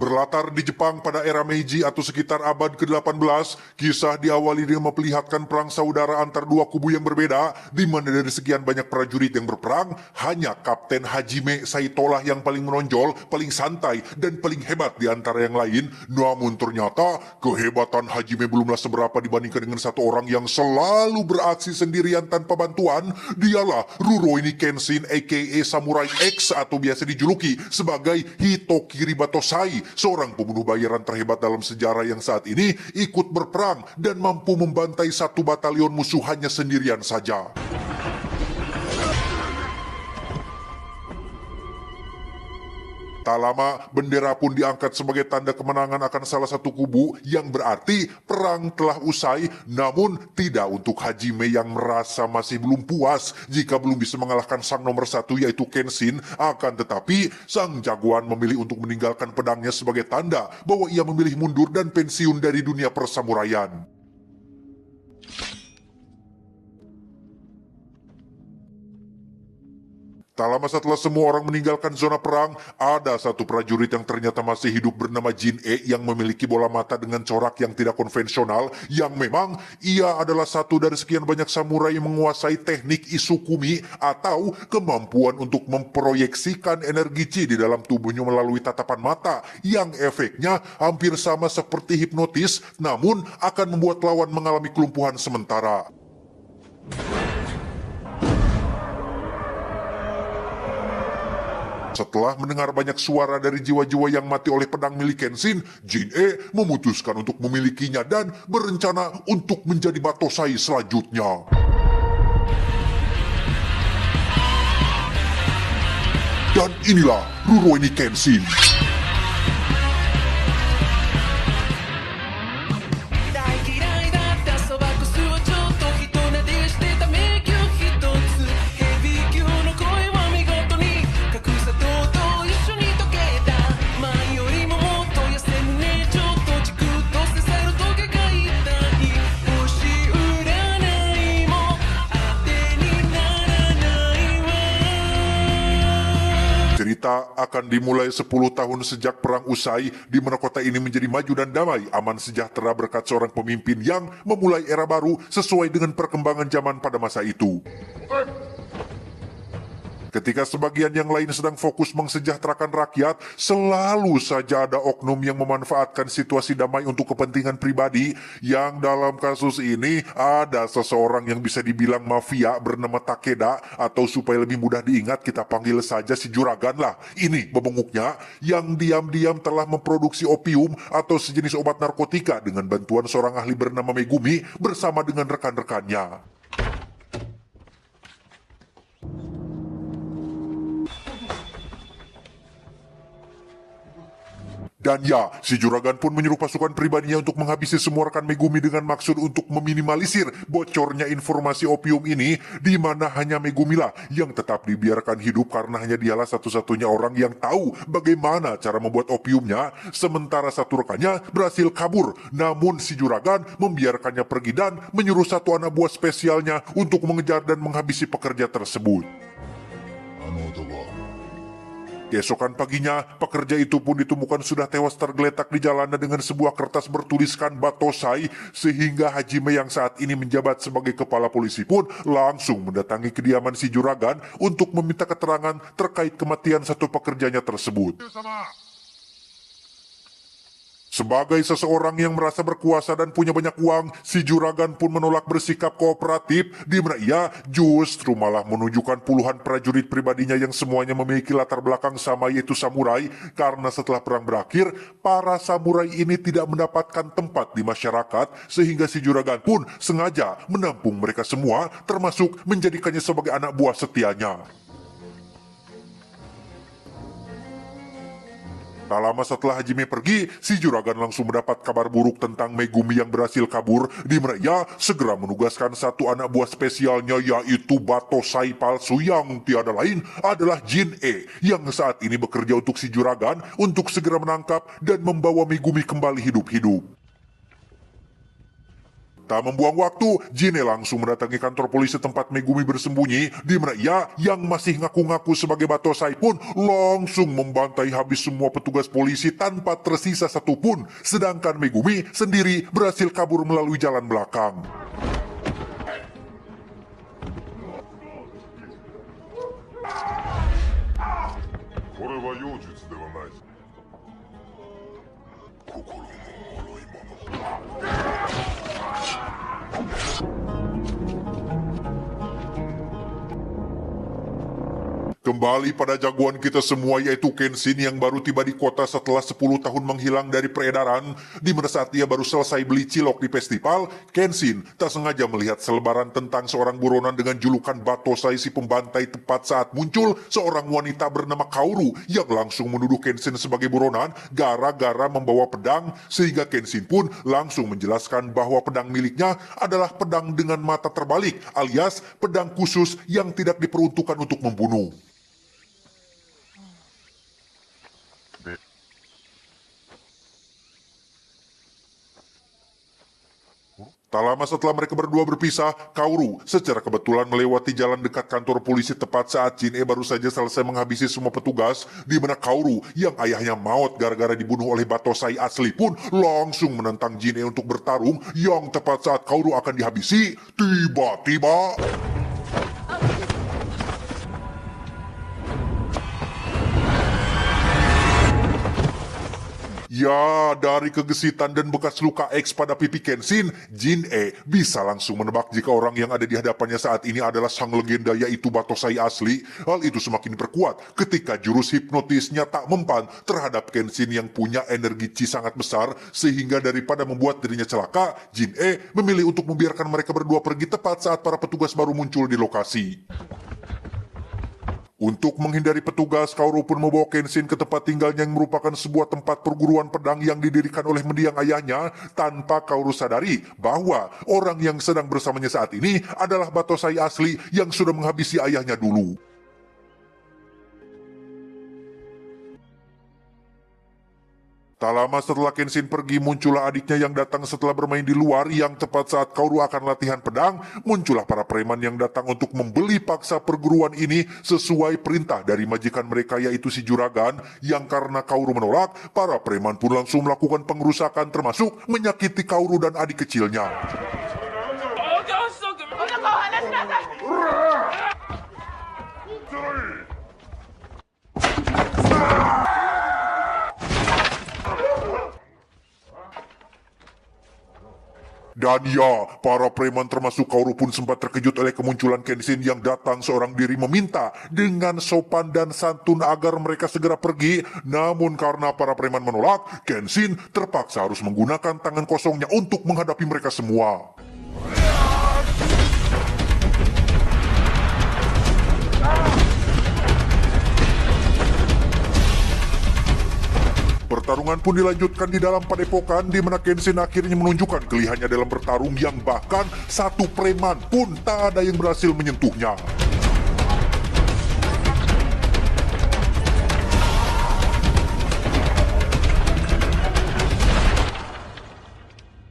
Berlatar di Jepang pada era Meiji atau sekitar abad ke-18, kisah diawali dengan memperlihatkan perang saudara antar dua kubu yang berbeda, di mana dari sekian banyak prajurit yang berperang, hanya Kapten Hajime Saito lah yang paling menonjol, paling santai, dan paling hebat di antara yang lain. Namun ternyata, kehebatan Hajime belumlah seberapa dibandingkan dengan satu orang yang selalu beraksi sendirian tanpa bantuan. Dialah Rurouni Kenshin aka Samurai X atau biasa dijuluki sebagai Hitokiri Batosai, seorang pembunuh bayaran terhebat dalam sejarah yang saat ini ikut berperang dan mampu membantai satu batalion musuh hanya sendirian saja. Tak lama, bendera pun diangkat sebagai tanda kemenangan akan salah satu kubu, yang berarti perang telah usai. Namun tidak untuk Hajime yang merasa masih belum puas jika belum bisa mengalahkan sang nomor satu yaitu Kenshin. Akan tetapi, sang jagoan memilih untuk meninggalkan pedangnya sebagai tanda bahwa ia memilih mundur dan pensiun dari dunia persamuraian. Tak lama setelah semua orang meninggalkan zona perang, ada satu prajurit yang ternyata masih hidup bernama Jin-E yang memiliki bola mata dengan corak yang tidak konvensional, yang memang ia adalah satu dari sekian banyak samurai yang menguasai teknik Isukumi atau kemampuan untuk memproyeksikan energi chi di dalam tubuhnya melalui tatapan mata, yang efeknya hampir sama seperti hipnotis, namun akan membuat lawan mengalami kelumpuhan sementara. Setelah mendengar banyak suara dari jiwa-jiwa yang mati oleh pedang milik Kenshin, Jin-E memutuskan untuk memilikinya dan berencana untuk menjadi Batosai selanjutnya. Dan inilah Rurouni Kenshin. Cerita akan dimulai 10 tahun sejak perang usai, di mana kota ini menjadi maju dan damai, aman sejahtera berkat seorang pemimpin yang memulai era baru sesuai dengan perkembangan zaman pada masa itu. Ketika sebagian yang lain sedang fokus mensejahterakan rakyat, selalu saja ada oknum yang memanfaatkan situasi damai untuk kepentingan pribadi, yang dalam kasus ini ada seseorang yang bisa dibilang mafia bernama Takeda, atau supaya lebih mudah diingat kita panggil saja si Juragan lah. Ini bebenguknya yang diam-diam telah memproduksi opium atau sejenis obat narkotika dengan bantuan seorang ahli bernama Megumi bersama dengan rekan-rekannya. Dan ya, si Juragan pun menyuruh pasukan pribadinya untuk menghabisi semua rekan Megumi dengan maksud untuk meminimalisir bocornya informasi opium ini, di mana hanya Megumi lah yang tetap dibiarkan hidup karena hanya dialah satu-satunya orang yang tahu bagaimana cara membuat opiumnya, sementara satu rekannya berhasil kabur. Namun si Juragan membiarkannya pergi dan menyuruh satu anak buah spesialnya untuk mengejar dan menghabisi pekerja tersebut. Keesokan paginya, pekerja itu pun ditemukan sudah tewas tergeletak di jalanan dengan sebuah kertas bertuliskan Batosai, sehingga Hajime yang saat ini menjabat sebagai kepala polisi pun langsung mendatangi kediaman si Juragan untuk meminta keterangan terkait kematian satu pekerjanya tersebut. Sebagai seseorang yang merasa berkuasa dan punya banyak uang, si Juragan pun menolak bersikap kooperatif, di mana ia justru malah menunjukkan puluhan prajurit pribadinya yang semuanya memiliki latar belakang sama yaitu samurai, karena setelah perang berakhir, para samurai ini tidak mendapatkan tempat di masyarakat, sehingga si Juragan pun sengaja menampung mereka semua, termasuk menjadikannya sebagai anak buah setianya. Tak lama setelah Hajime pergi, si Juragan langsung mendapat kabar buruk tentang Megumi yang berhasil kabur, di mana ia segera menugaskan satu anak buah spesialnya yaitu Batosai palsu yang tiada lain adalah Jin-E, yang saat ini bekerja untuk si Juragan untuk segera menangkap dan membawa Megumi kembali hidup-hidup. Tak membuang waktu, Jin langsung mendatangi kantor polisi tempat Megumi bersembunyi, di mana ia yang masih ngaku-ngaku sebagai Batosai pun langsung membantai habis semua petugas polisi tanpa tersisa satupun, sedangkan Megumi sendiri berhasil kabur melalui jalan belakang. Kembali pada jagoan kita semua yaitu Kenshin yang baru tiba di kota setelah 10 tahun menghilang dari peredaran, di mana saat ia baru selesai beli cilok di festival, Kenshin tak sengaja melihat selebaran tentang seorang buronan dengan julukan Batosai si pembantai tepat saat muncul seorang wanita bernama Kaoru yang langsung menuduh Kenshin sebagai buronan gara-gara membawa pedang, sehingga Kenshin pun langsung menjelaskan bahwa pedang miliknya adalah pedang dengan mata terbalik alias pedang khusus yang tidak diperuntukkan untuk membunuh. Tak lama setelah mereka berdua berpisah, Kaoru secara kebetulan melewati jalan dekat kantor polisi tepat saat Jin-e baru saja selesai menghabisi semua petugas, di mana Kaoru yang ayahnya maut gara-gara dibunuh oleh Batosai asli pun langsung menentang Jin-e untuk bertarung, yang tepat saat Kaoru akan dihabisi, tiba-tiba... Ya, dari kegesitan dan bekas luka X pada pipi Kenshin, Jin-e bisa langsung menebak jika orang yang ada di hadapannya saat ini adalah sang legenda yaitu Batosai asli. Hal itu semakin diperkuat ketika jurus hipnotisnya tak mempan terhadap Kenshin yang punya energi chi sangat besar, sehingga daripada membuat dirinya celaka, Jin-e memilih untuk membiarkan mereka berdua pergi tepat saat para petugas baru muncul di lokasi. Untuk menghindari petugas, Kaoru pun membawa Kenshin ke tempat tinggalnya yang merupakan sebuah tempat perguruan pedang yang didirikan oleh mendiang ayahnya, tanpa Kaoru sadari bahwa orang yang sedang bersamanya saat ini adalah Batosai asli yang sudah menghabisi ayahnya dulu. Tak lama setelah Kenshin pergi, muncullah adiknya yang datang setelah bermain di luar, yang tepat saat Kaoru akan latihan pedang, muncullah para preman yang datang untuk membeli paksa perguruan ini sesuai perintah dari majikan mereka yaitu si Juragan, yang karena Kaoru menolak, para preman pun langsung melakukan pengerusakan termasuk menyakiti Kaoru dan adik kecilnya. Dan ya, para preman termasuk Kaoru pun sempat terkejut oleh kemunculan Kenshin yang datang seorang diri meminta dengan sopan dan santun agar mereka segera pergi. Namun karena para preman menolak, Kenshin terpaksa harus menggunakan tangan kosongnya untuk menghadapi mereka semua. Pertarungan pun dilanjutkan di dalam padepokan, di mana Kenshin akhirnya menunjukkan kelihayannya dalam bertarung yang bahkan satu preman pun tak ada yang berhasil menyentuhnya.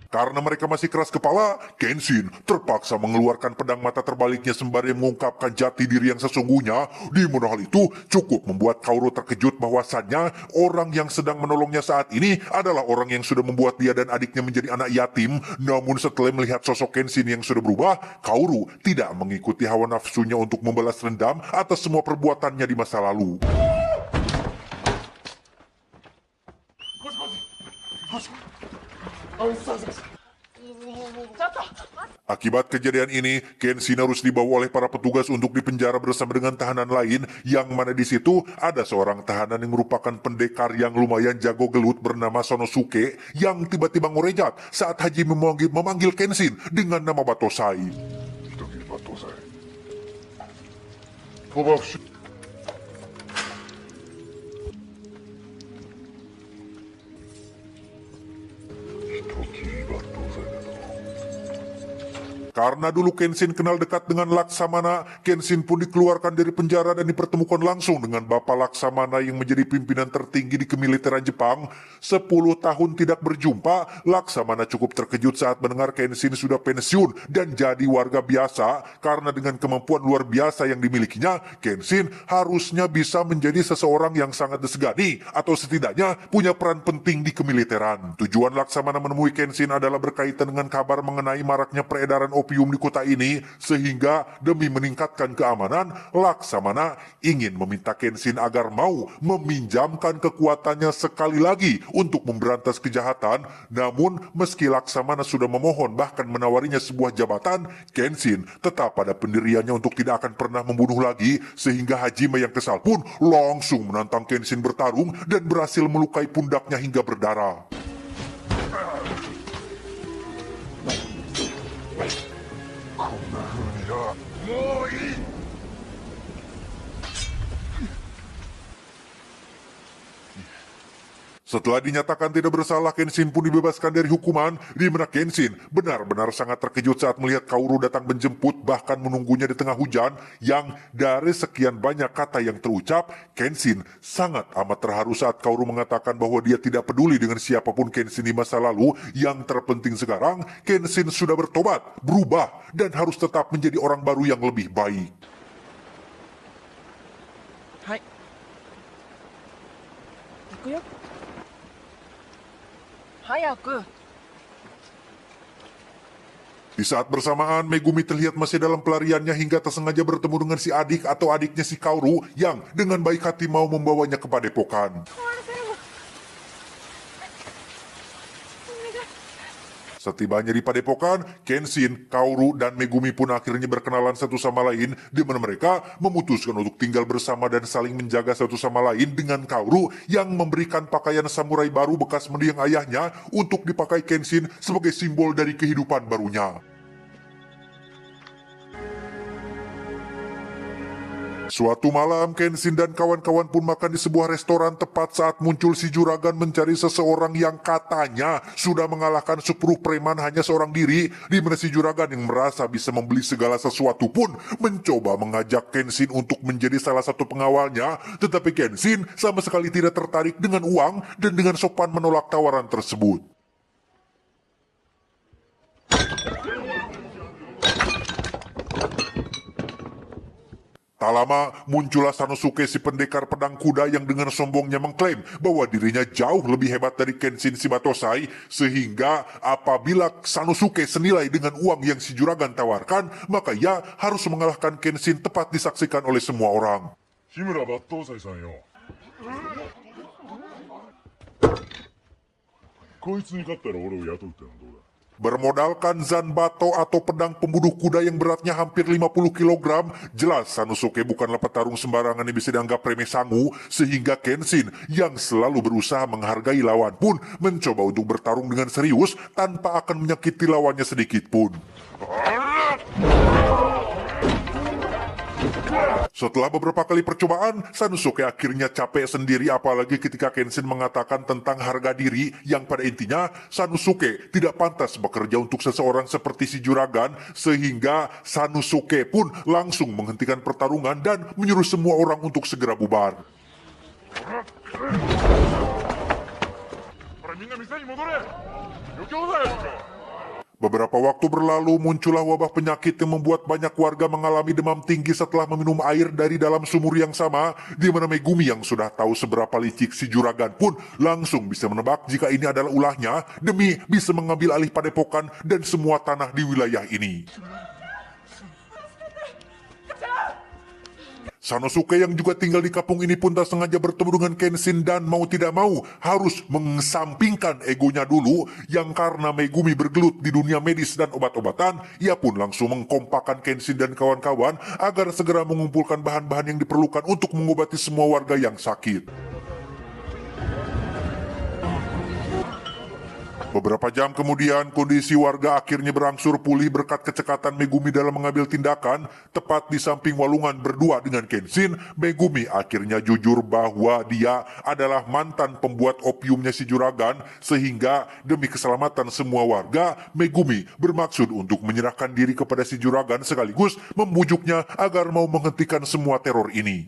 Karena mereka masih keras kepala, Kenshin terpaksa mengeluarkan pedang mata terbaliknya sembari mengungkapkan jati diri yang sesungguhnya, di mana hal itu cukup membuat Kaoru terkejut bahwasannya orang yang sedang menolongnya saat ini adalah orang yang sudah membuat dia dan adiknya menjadi anak yatim. Namun setelah melihat sosok Kenshin yang sudah berubah, Kaoru tidak mengikuti hawa nafsunya untuk membalas dendam atas semua perbuatannya di masa lalu. Akibat kejadian ini, Kenshin harus dibawa oleh para petugas untuk dipenjara bersama dengan tahanan lain, yang mana di situ ada seorang tahanan yang merupakan pendekar yang lumayan jago gelut bernama Sonosuke, yang tiba-tiba ngorejat saat Haji memanggil Kenshin dengan nama Batosai. Karena dulu Kenshin kenal dekat dengan Laksamana, Kenshin pun dikeluarkan dari penjara dan dipertemukan langsung dengan Bapak Laksamana yang menjadi pimpinan tertinggi di kemiliteran Jepang. 10 tahun tidak berjumpa, Laksamana cukup terkejut saat mendengar Kenshin sudah pensiun dan jadi warga biasa. Karena dengan kemampuan luar biasa yang dimilikinya, Kenshin harusnya bisa menjadi seseorang yang sangat disegani atau setidaknya punya peran penting di kemiliteran. Tujuan Laksamana menemui Kenshin adalah berkaitan dengan kabar mengenai maraknya peredaran opium di kota ini, sehingga demi meningkatkan keamanan, Laksamana ingin meminta Kenshin agar mau meminjamkan kekuatannya sekali lagi untuk memberantas kejahatan. Namun meski Laksamana sudah memohon bahkan menawarinya sebuah jabatan, Kenshin tetap pada pendiriannya untuk tidak akan pernah membunuh lagi, sehingga Hajime yang kesal pun langsung menantang Kenshin bertarung dan berhasil melukai pundaknya hingga berdarah. Setelah dinyatakan tidak bersalah, Kenshin pun dibebaskan dari hukuman, di mana Kenshin benar-benar sangat terkejut saat melihat Kaoru datang menjemput, bahkan menunggunya di tengah hujan, yang dari sekian banyak kata yang terucap, Kenshin sangat amat terharu saat Kaoru mengatakan bahwa dia tidak peduli dengan siapapun Kenshin di masa lalu. Yang terpenting sekarang, Kenshin sudah bertobat, berubah, dan harus tetap menjadi orang baru yang lebih baik. Hai. Ikuyo. Hayaku. Di saat bersamaan, Megumi terlihat masih dalam pelariannya hingga tersengaja bertemu dengan si adik atau adiknya si Kaoru yang dengan baik hati mau membawanya ke padepokan. Setibanya di padepokan, Kenshin, Kaoru, dan Megumi pun akhirnya berkenalan satu sama lain, di mana mereka memutuskan untuk tinggal bersama dan saling menjaga satu sama lain, dengan Kaoru yang memberikan pakaian samurai baru bekas mendiang ayahnya untuk dipakai Kenshin sebagai simbol dari kehidupan barunya. Suatu malam, Kenshin dan kawan-kawan pun makan di sebuah restoran tepat saat muncul si juragan mencari seseorang yang katanya sudah mengalahkan 10 preman hanya seorang diri, di mana si juragan yang merasa bisa membeli segala sesuatu pun mencoba mengajak Kenshin untuk menjadi salah satu pengawalnya, tetapi Kenshin sama sekali tidak tertarik dengan uang dan dengan sopan menolak tawaran tersebut. Tak lama, muncullah Sanosuke si pendekar pedang kuda yang dengan sombongnya mengklaim bahwa dirinya jauh lebih hebat dari Kenshin Shibatosai, sehingga apabila Sanosuke senilai dengan uang yang si juragan tawarkan, maka ia harus mengalahkan Kenshin tepat disaksikan oleh semua orang. Himura Battosai-san yo. Koitsu ni kattara ore o yatou tte no dou da? Bermodalkan Zanbato atau pedang pembunuh kuda yang beratnya hampir 50 kg, jelas Sanosuke bukanlah petarung sembarangan yang bisa dianggap remeh sangu, sehingga Kenshin yang selalu berusaha menghargai lawan pun mencoba untuk bertarung dengan serius tanpa akan menyakiti lawannya sedikit pun. Setelah beberapa kali percobaan, Sanosuke akhirnya capek sendiri, apalagi ketika Kenshin mengatakan tentang harga diri yang pada intinya Sanosuke tidak pantas bekerja untuk seseorang seperti si juragan, sehingga Sanosuke pun langsung menghentikan pertarungan dan menyuruh semua orang untuk segera bubar. Beberapa waktu berlalu, muncullah wabah penyakit yang membuat banyak warga mengalami demam tinggi setelah meminum air dari dalam sumur yang sama, di mana Megumi yang sudah tahu seberapa licik si juragan pun langsung bisa menebak jika ini adalah ulahnya demi bisa mengambil alih padepokan dan semua tanah di wilayah ini. Sanosuke yang juga tinggal di kampung ini pun tak sengaja bertemu dengan Kenshin dan mau tidak mau harus mengesampingkan egonya dulu, yang karena Megumi bergelut di dunia medis dan obat-obatan, ia pun langsung mengkompakan Kenshin dan kawan-kawan agar segera mengumpulkan bahan-bahan yang diperlukan untuk mengobati semua warga yang sakit. Beberapa jam kemudian, kondisi warga akhirnya berangsur pulih berkat kecekatan Megumi dalam mengambil tindakan. Tepat di samping walungan berdua dengan Kenshin, Megumi akhirnya jujur bahwa dia adalah mantan pembuat opiumnya si juragan, sehingga demi keselamatan semua warga, Megumi bermaksud untuk menyerahkan diri kepada si juragan sekaligus membujuknya agar mau menghentikan semua teror ini.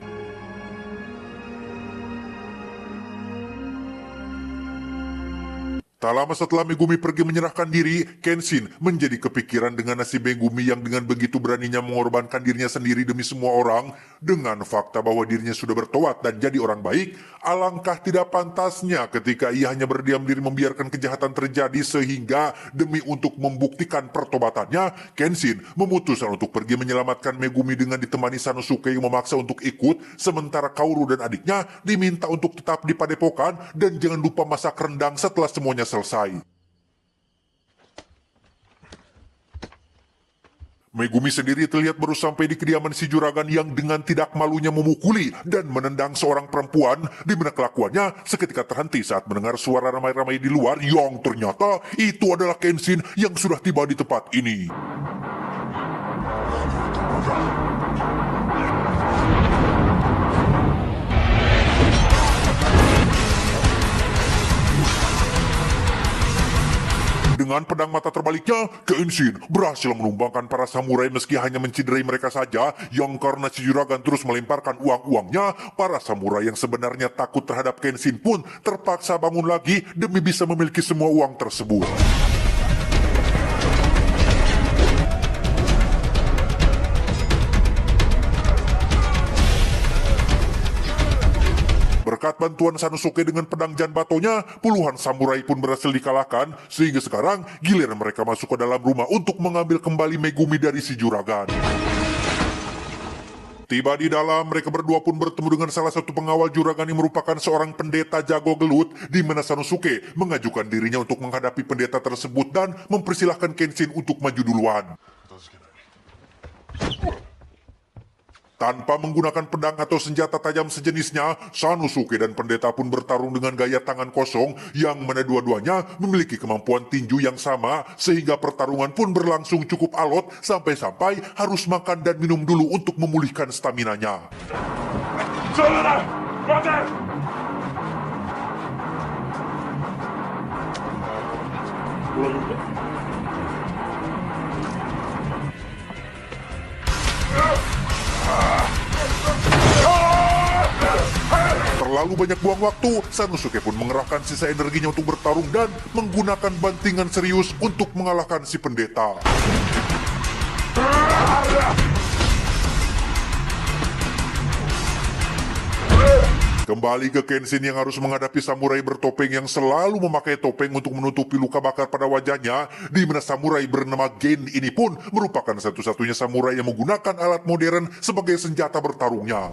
Tak lama setelah Megumi pergi menyerahkan diri, Kenshin menjadi kepikiran dengan nasib Megumi yang dengan begitu beraninya mengorbankan dirinya sendiri demi semua orang. Dengan fakta bahwa dirinya sudah bertobat dan jadi orang baik, alangkah tidak pantasnya ketika ia hanya berdiam diri membiarkan kejahatan terjadi, sehingga demi untuk membuktikan pertobatannya, Kenshin memutuskan untuk pergi menyelamatkan Megumi dengan ditemani Sanosuke yang memaksa untuk ikut, sementara Kaoru dan adiknya diminta untuk tetap di padepokan dan jangan lupa masak rendang setelah semuanya selesai. Megumi sendiri terlihat baru sampai di kediaman si juragan yang dengan tidak malunya memukuli dan menendang seorang perempuan, di mana kelakuannya seketika terhenti saat mendengar suara ramai-ramai di luar yang ternyata itu adalah Kenshin yang sudah tiba di tempat ini. Dengan pedang mata terbaliknya, Kenshin berhasil menumbangkan para samurai meski hanya menciderai mereka saja, yang karena si juragan terus melemparkan uang-uangnya, para samurai yang sebenarnya takut terhadap Kenshin pun terpaksa bangun lagi demi bisa memiliki semua uang tersebut. Berkat bantuan Sanosuke dengan pedang Janbatonya, puluhan samurai pun berhasil dikalahkan, sehingga sekarang giliran mereka masuk ke dalam rumah untuk mengambil kembali Megumi dari si juragan. Tiba di dalam, mereka berdua pun bertemu dengan salah satu pengawal juragan yang merupakan seorang pendeta jago gelut, di mana Sanosuke mengajukan dirinya untuk menghadapi pendeta tersebut dan mempersilahkan Kenshin untuk maju duluan. Tanpa menggunakan pedang atau senjata tajam sejenisnya, Sanosuke dan pendeta pun bertarung dengan gaya tangan kosong, yang mana dua-duanya memiliki kemampuan tinju yang sama, sehingga pertarungan pun berlangsung cukup alot sampai-sampai harus makan dan minum dulu untuk memulihkan staminanya. Saudara, mati! Terlalu banyak buang waktu, Sanosuke pun mengerahkan sisa energinya untuk bertarung dan menggunakan bantingan serius untuk mengalahkan si pendeta. Kembali ke Kenshin yang harus menghadapi samurai bertopeng yang selalu memakai topeng untuk menutupi luka bakar pada wajahnya, di mana samurai bernama Gen ini pun merupakan satu-satunya samurai yang menggunakan alat modern sebagai senjata bertarungnya.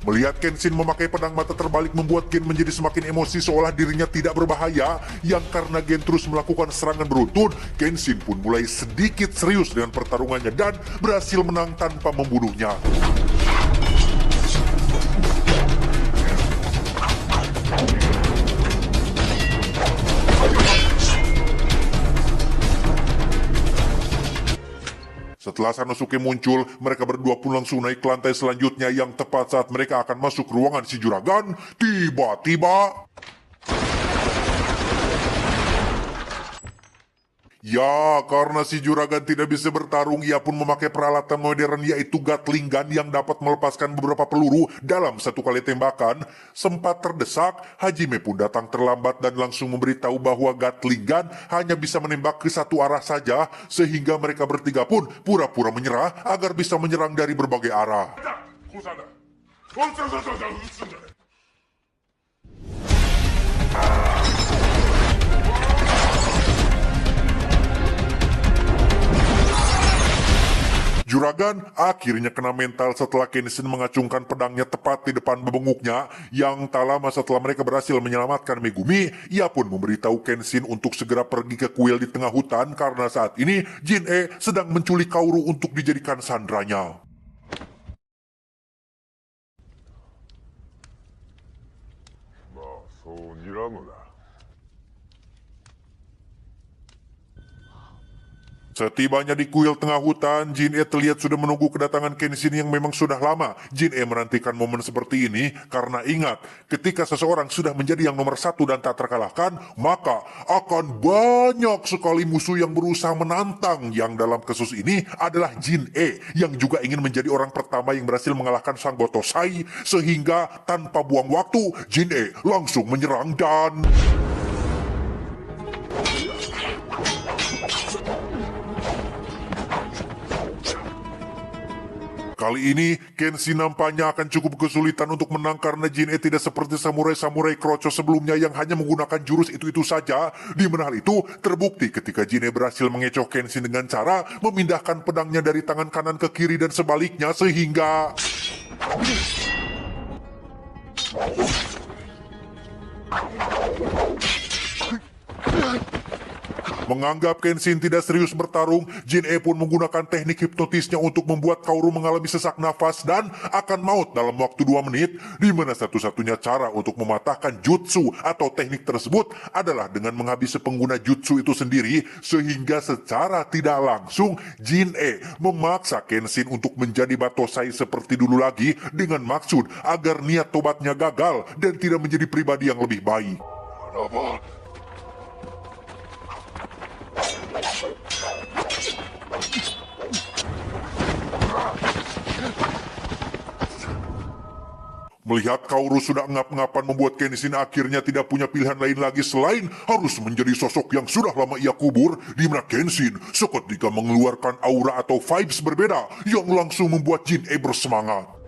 Melihat Kenshin memakai pedang mata terbalik membuat Gen menjadi semakin emosi seolah dirinya tidak berbahaya, yang karena Gen terus melakukan serangan beruntun, Kenshin pun mulai sedikit serius dengan pertarungannya dan berhasil menang tanpa membunuhnya. Setelah Sanosuke muncul, mereka berdua pun langsung naik ke lantai selanjutnya, yang tepat saat mereka akan masuk ke ruangan si juragan, tiba-tiba... Ya, karena si juragan tidak bisa bertarung, ia pun memakai peralatan modern yaitu Gatling Gun yang dapat melepaskan beberapa peluru dalam satu kali tembakan. Sempat terdesak, Hajime pun datang terlambat dan langsung memberitahu bahwa Gatling Gun hanya bisa menembak ke satu arah saja, sehingga mereka bertiga pun pura-pura menyerah agar bisa menyerang dari berbagai arah. Juragan akhirnya kena mental setelah Kenshin mengacungkan pedangnya tepat di depan bebenguknya. Yang tak lama setelah mereka berhasil menyelamatkan Megumi, ia pun memberitahu Kenshin untuk segera pergi ke kuil di tengah hutan karena saat ini Jin-e sedang menculik Kaoru untuk dijadikan sandranya. Setibanya di kuil tengah hutan, Jin-e terlihat sudah menunggu kedatangan Kenshin yang memang sudah lama. Jin-e menantikan momen seperti ini karena ingat, ketika seseorang sudah menjadi yang nomor satu dan tak terkalahkan, maka akan banyak sekali musuh yang berusaha menantang. Yang dalam kasus ini adalah Jin-e yang juga ingin menjadi orang pertama yang berhasil mengalahkan sang Gotosai, sehingga tanpa buang waktu, Jin-e langsung menyerang dan... Kali ini, Kenshin nampaknya akan cukup kesulitan untuk menang karena Jin-e tidak seperti samurai-samurai kroco sebelumnya yang hanya menggunakan jurus itu-itu saja. Di mana hal itu terbukti ketika Jin-e berhasil mengecoh Kenshin dengan cara memindahkan pedangnya dari tangan kanan ke kiri dan sebaliknya sehingga... Menganggap Kenshin tidak serius bertarung, Jin-e pun menggunakan teknik hipnotisnya untuk membuat Kaoru mengalami sesak nafas dan akan maut dalam waktu 2 menit, di mana satu-satunya cara untuk mematahkan jutsu atau teknik tersebut adalah dengan menghabisi pengguna jutsu itu sendiri, sehingga secara tidak langsung Jin-e memaksa Kenshin untuk menjadi Batosai seperti dulu lagi dengan maksud agar niat tobatnya gagal dan tidak menjadi pribadi yang lebih baik. Melihat Kaoru sudah engap-engapan membuat Kenshin akhirnya tidak punya pilihan lain lagi selain harus menjadi sosok yang sudah lama ia kubur, di mana Kenshin seketika mengeluarkan aura atau vibes berbeda yang langsung membuat Jin-e bersemangat.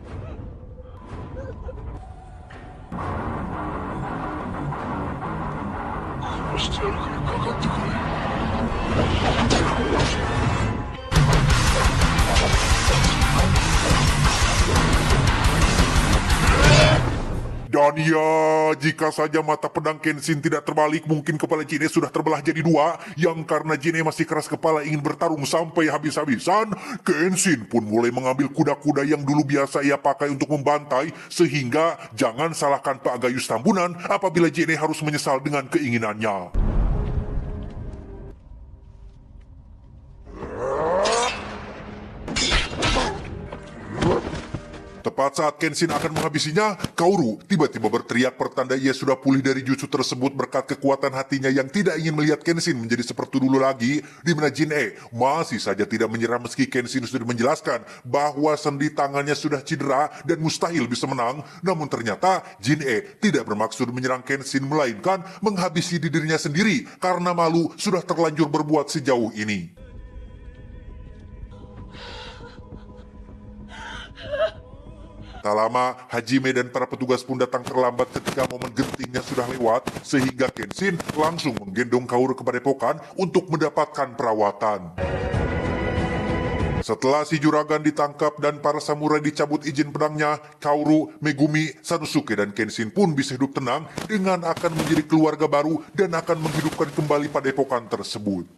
Dan ya, jika saja mata pedang Kenshin tidak terbalik, mungkin kepala Jin-e sudah terbelah jadi 2. Yang karena Jin-e masih keras kepala ingin bertarung sampai habis-habisan, Kenshin pun mulai mengambil kuda-kuda yang dulu biasa ia pakai untuk membantai, sehingga jangan salahkan Pak Gayus Tambunan apabila Jin-e harus menyesal dengan keinginannya. Tepat saat Kenshin akan menghabisinya, Kaoru tiba-tiba berteriak pertanda ia sudah pulih dari jutsu tersebut berkat kekuatan hatinya yang tidak ingin melihat Kenshin menjadi seperti dulu lagi, di mana Jin-e masih saja tidak menyerah meski Kenshin sudah menjelaskan bahwa sendi tangannya sudah cedera dan mustahil bisa menang. Namun ternyata Jin-e tidak bermaksud menyerang Kenshin melainkan menghabisi dirinya sendiri karena malu sudah terlanjur berbuat sejauh ini. Tak lama, Hajime dan para petugas pun datang terlambat ketika momen gentingnya sudah lewat, sehingga Kenshin langsung menggendong Kaoru ke padepokan untuk mendapatkan perawatan. Setelah si juragan ditangkap dan para samurai dicabut izin pedangnya, Kaoru, Megumi, Sanosuke, dan Kenshin pun bisa hidup tenang dengan akan menjadi keluarga baru dan akan menghidupkan kembali padepokan tersebut.